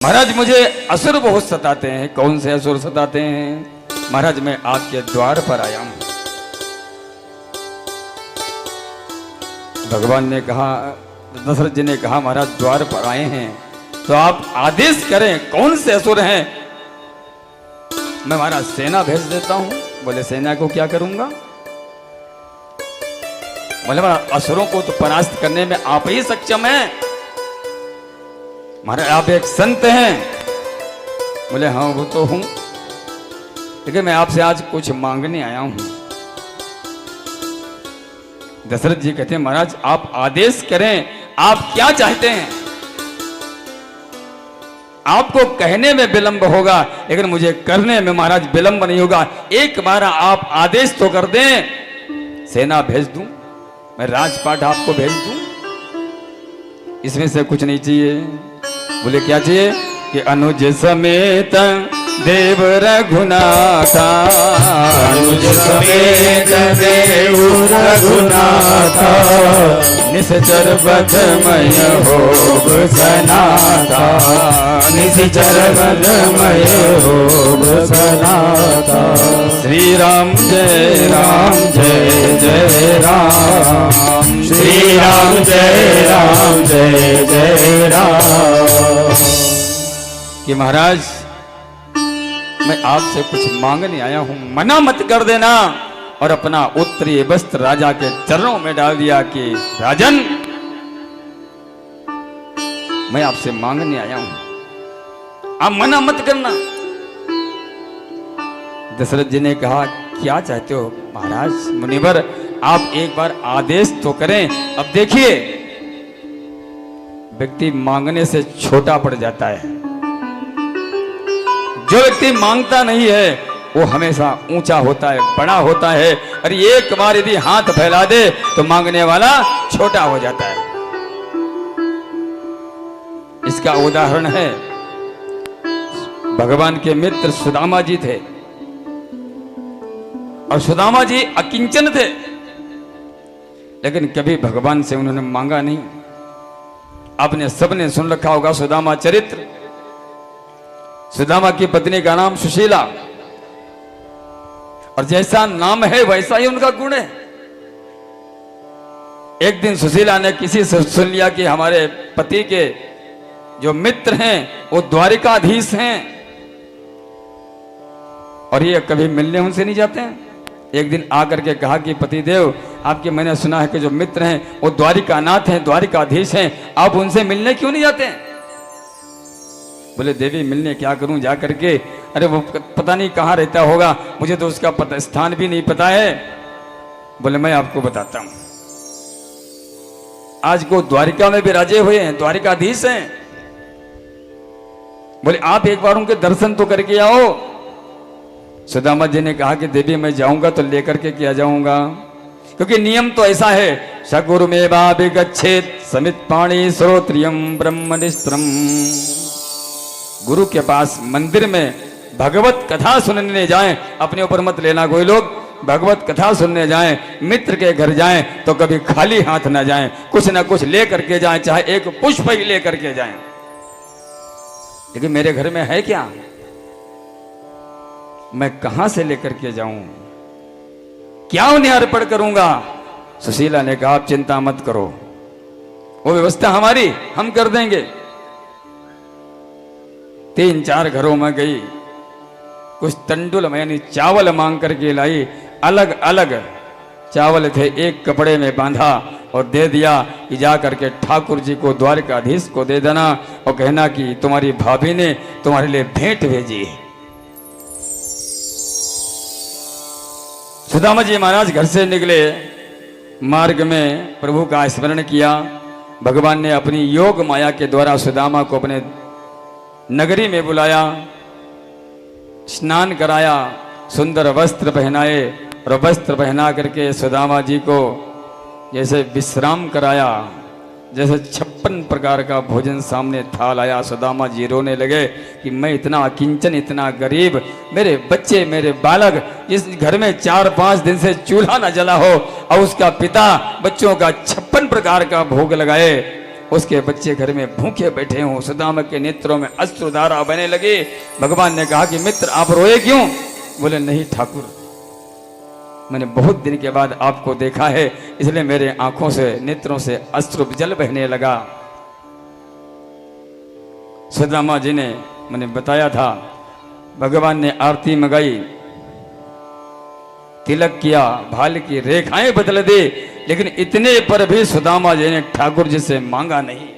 महाराज मुझे असुर बहुत सताते हैं। कौन से असुर सताते हैं? महाराज मैं आपके द्वार पर आया हूं। भगवान ने कहा, दशरथ जी ने कहा महाराज द्वार पर आए हैं तो आप आदेश करें, कौन से असुर हैं? मैं महाराज सेना भेज देता हूं। बोले सेना को क्या करूंगा? बोले महाराज असुरों को तो परास्त करने में आप ही सक्षम हैं। महाराज आप एक संत हैं। बोले हाँ वो तो हूं, लेकिन मैं आपसे आज कुछ मांगने आया हूं। दशरथ जी कहते हैं महाराज आप आदेश करें, आप क्या चाहते हैं? आपको कहने में विलंब होगा लेकिन मुझे करने में महाराज विलंब नहीं होगा। एक बार आप आदेश तो कर दें, सेना भेज दूं, मैं राजपाट आपको भेज दूं, इसमें से कुछ नहीं चाहिए। बोले क्या चाहिए? कि अनुज समेत देव रघुनाथा, अनुज समेत देव रघुनाथा, निश्चर बधमय होग सनाथा, निश्चर बधमय होग सनाथा। श्री राम जय राम जय जय राम, श्री राम जय राम जय जय राम। कि महाराज मैं आपसे कुछ मांगने आया हूं, मना मत कर देना। और अपना उत्तरीय वस्त्र राजा के चरणों में डाल दिया कि राजन मैं आपसे मांगने आया हूं, आप मना मत करना। दशरथ जी ने कहा क्या चाहते हो? महाराज मुनिवर आप एक बार आदेश तो करें। अब देखिए व्यक्ति मांगने से छोटा पड़ जाता है। जो व्यक्ति मांगता नहीं है वो हमेशा ऊंचा होता है, बड़ा होता है। और एक बार यदि हाथ फैला दे तो मांगने वाला छोटा हो जाता है। इसका उदाहरण है भगवान के मित्र सुदामा जी थे। और सुदामा जी अकिंचन थे, लेकिन कभी भगवान से उन्होंने मांगा नहीं। आपने सबने सुन रखा होगा सुदामा चरित्र। सुदामा की पत्नी का नाम सुशीला, और जैसा नाम है वैसा ही उनका गुण है। एक दिन सुशीला ने किसी से सुन लिया कि हमारे पति के जो मित्र हैं वो द्वारिकाधीश हैं और ये कभी मिलने उनसे नहीं जाते हैं। एक दिन आकर के कहा कि पति देव आपके मैंने सुना है कि जो मित्र हैं वो द्वारिकानाथ हैं, द्वारिकाधीश हैं, आप उनसे मिलने क्यों नहीं जाते हैं? बोले देवी मिलने क्या करूं जा करके? अरे वो पता नहीं कहां रहता होगा, मुझे तो उसका पता स्थान भी नहीं पता है। बोले मैं आपको बताता हूं। आज को द्वारिका में विराजे हुए हैं, द्वारिकाधीश हैं। बोले आप एक बार उनके दर्शन तो करके आओ। सुदामा जी ने कहा कि देवी मैं जाऊंगा तो लेकर के क्या जाऊंगा, क्योंकि नियम तो ऐसा है सगुरुमेवा विगच्छेत समित पाणी श्रोत्रियम ब्रह्मनिस्त्रम। गुरु के पास मंदिर में भगवत कथा सुनने जाएं, अपने ऊपर मत लेना कोई लोग। भगवत कथा सुनने जाएं, मित्र के घर जाएं तो कभी खाली हाथ ना जाएं, कुछ ना कुछ ले करके जाएं, चाहे एक पुष्प ही ले करके जाएं। लेकिन मेरे घर में है क्या, मैं कहां से लेकर के जाऊं, क्या उन्हें अर्पण करूंगा? सुशीला ने कहा आप चिंता मत करो, वो व्यवस्था हमारी, हम कर देंगे। 3-4 घरों में गई, कुछ तंडुल यानी चावल मांग करके लाई। अलग अलग चावल थे, एक कपड़े में बांधा और दे दिया कि जा करके ठाकुर जी को द्वारकाधीश को दे देना और कहना कि तुम्हारी भाभी ने तुम्हारे लिए भेंट भेजी है। सुदामा जी महाराज घर से निकले, मार्ग में प्रभु का स्मरण किया। भगवान ने अपनी योग माया के द्वारा सुदामा को अपने नगरी में बुलाया, स्नान कराया, सुंदर वस्त्र पहनाए और वस्त्र पहना करके सुदामा जी को जैसे विश्राम कराया, जैसे 56 प्रकार का भोजन सामने थाल आया। सुदामा जी रोने लगे कि मैं इतना अकिंचन, इतना गरीब, मेरे बच्चे, मेरे बालक, इस घर में 4-5 दिन से चूल्हा न जला हो और उसका पिता बच्चों का 56 प्रकार का भोग लगाए। उसके बच्चे घर में भूखे बैठे हों, सुदामा के नेत्रों में अश्रुधारा बहने लगे। भगवान ने कहा कि मित्र आप रोए क्यों? बोले नहीं ठाकुर, मैंने बहुत दिन के बाद आपको देखा है, इसलिए मेरे आंखों से नेत्रों से अश्रु जल बहने लगा। सुदामा जी ने मैंने बताया था, भगवान ने आरती मंगाई, तिलक किया, भाल की रेखाएं बदल दी, लेकिन इतने पर भी सुदामा जी ने ठाकुर जी से मांगा नहीं।